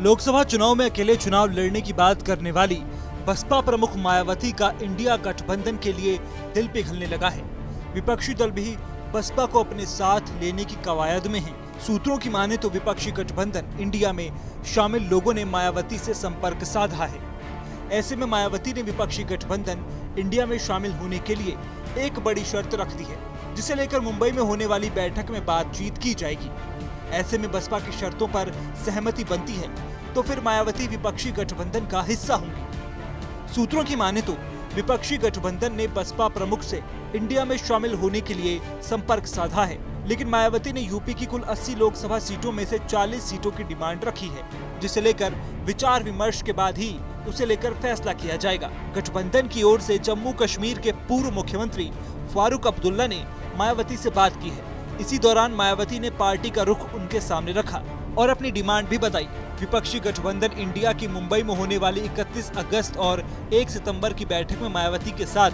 लोकसभा चुनाव में अकेले चुनाव लड़ने की बात करने वाली बसपा प्रमुख मायावती का इंडिया गठबंधन के लिए दिल पिघलने लगा है। विपक्षी दल भी बसपा को अपने साथ लेने की कवायद में है। सूत्रों की माने तो विपक्षी गठबंधन इंडिया में शामिल लोगों ने मायावती से संपर्क साधा है। ऐसे में मायावती ने विपक्षी गठबंधन इंडिया में शामिल होने के लिए एक बड़ी शर्त रख दी है, जिसे लेकर मुंबई में होने वाली बैठक में बातचीत की जाएगी। ऐसे में बसपा की शर्तों पर सहमति बनती है तो फिर मायावती विपक्षी गठबंधन का हिस्सा होंगी। सूत्रों की माने तो विपक्षी गठबंधन ने बसपा प्रमुख से इंडिया में शामिल होने के लिए संपर्क साधा है, लेकिन मायावती ने यूपी की कुल 80 लोकसभा सीटों में से 40 सीटों की डिमांड रखी है, जिसे लेकर विचार विमर्श के बाद ही उसे लेकर फैसला किया जाएगा। गठबंधन की ओर से जम्मू कश्मीर के पूर्व मुख्यमंत्री फारूक अब्दुल्ला ने मायावती से बात की है। इसी दौरान मायावती ने पार्टी का रुख उनके सामने रखा और अपनी डिमांड भी बताई। विपक्षी गठबंधन इंडिया की मुंबई में होने वाली 31 अगस्त और 1 सितंबर की बैठक में मायावती के साथ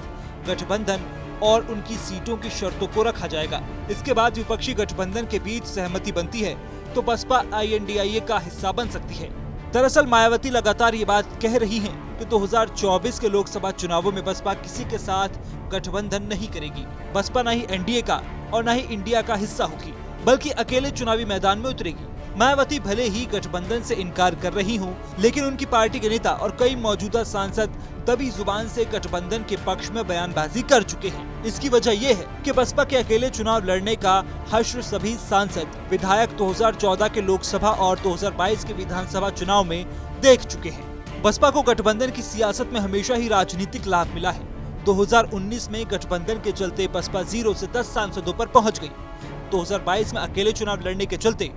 गठबंधन और उनकी सीटों की शर्तों को रखा जाएगा। इसके बाद विपक्षी गठबंधन के बीच सहमति बनती है तो बसपा INDIA का हिस्सा बन सकती है। दरअसल मायावती लगातार ये बात कह रही हैं कि 2024 के लोकसभा चुनावों में बसपा किसी के साथ गठबंधन नहीं करेगी। बसपा न ही NDA का और न ही इंडिया का हिस्सा होगी, बल्कि अकेले चुनावी मैदान में उतरेगी। मायावती भले ही गठबंधन से इनकार कर रही हों, लेकिन उनकी पार्टी के नेता और कई मौजूदा सांसद दबी जुबान से गठबंधन के पक्ष में बयानबाजी कर चुके हैं। इसकी वजह यह है कि बसपा के अकेले चुनाव लड़ने का हश्र सभी सांसद विधायक 2014 के लोकसभा और 2022 के विधानसभा चुनाव में देख चुके हैं। बसपा को गठबंधन की सियासत में हमेशा ही राजनीतिक लाभ मिला है। 2019 में गठबंधन के चलते बसपा 0 से 10 सांसदों पर पहुंच गई। 2022 में अकेले चुनाव लड़ने के चलते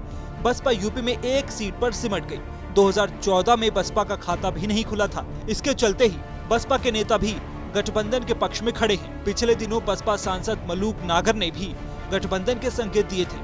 बसपा यूपी में 1 सीट पर सिमट गई। 2014 में बसपा का खाता भी नहीं खुला था। इसके चलते ही बसपा के नेता भी गठबंधन के पक्ष में खड़े हैं। पिछले दिनों बसपा सांसद मलूक नागर ने भी गठबंधन के संकेत दिए थे।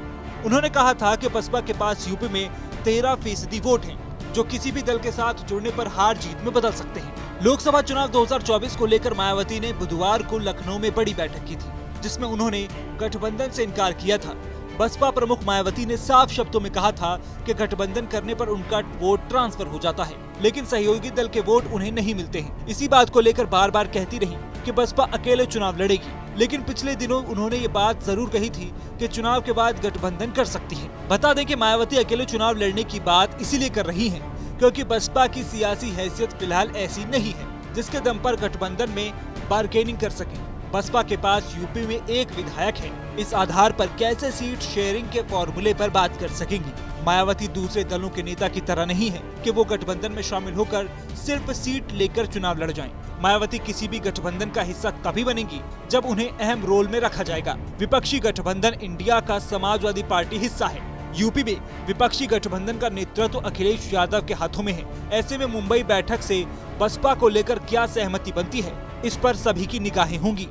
उन्होंने कहा था कि बसपा के पास यूपी में 13% वोट हैं, जो किसी भी दल के साथ जुड़ने पर हार जीत में बदल सकते हैं। लोकसभा चुनाव 2024 को लेकर मायावती ने बुधवार को लखनऊ में बड़ी बैठक की थी, जिसमें उन्होंने गठबंधन से इनकार किया था। बसपा प्रमुख मायावती ने साफ शब्दों में कहा था कि गठबंधन करने पर उनका वोट ट्रांसफर हो जाता है, लेकिन सहयोगी दल के वोट उन्हें नहीं मिलते हैं। इसी बात को लेकर बार बार कहती रही कि बसपा अकेले चुनाव लड़ेगी, लेकिन पिछले दिनों उन्होंने ये बात जरूर कही थी कि चुनाव के बाद गठबंधन कर सकती है। बता दें कि मायावती अकेले चुनाव लड़ने की बात इसीलिए कर रही है क्योंकि बसपा की सियासी हैसियत फिलहाल ऐसी नहीं है जिसके दम पर गठबंधन में बार्गेनिंग कर सके। बसपा के पास यूपी में 1 विधायक है। इस आधार पर कैसे सीट शेयरिंग के फॉर्मूले पर बात कर सकेंगी। मायावती दूसरे दलों के नेता की तरह नहीं है कि वो गठबंधन में शामिल होकर सिर्फ सीट लेकर चुनाव लड़ जाएं। मायावती किसी भी गठबंधन का हिस्सा तभी बनेंगी जब उन्हें अहम रोल में रखा जाएगा। विपक्षी गठबंधन इंडिया का समाजवादी पार्टी हिस्सा है। यूपी में विपक्षी गठबंधन का नेतृत्व अखिलेश यादव के हाथों में है। ऐसे में मुंबई बैठक से बसपा को लेकर क्या सहमति बनती है, इस पर सभी की निगाहें होंगी।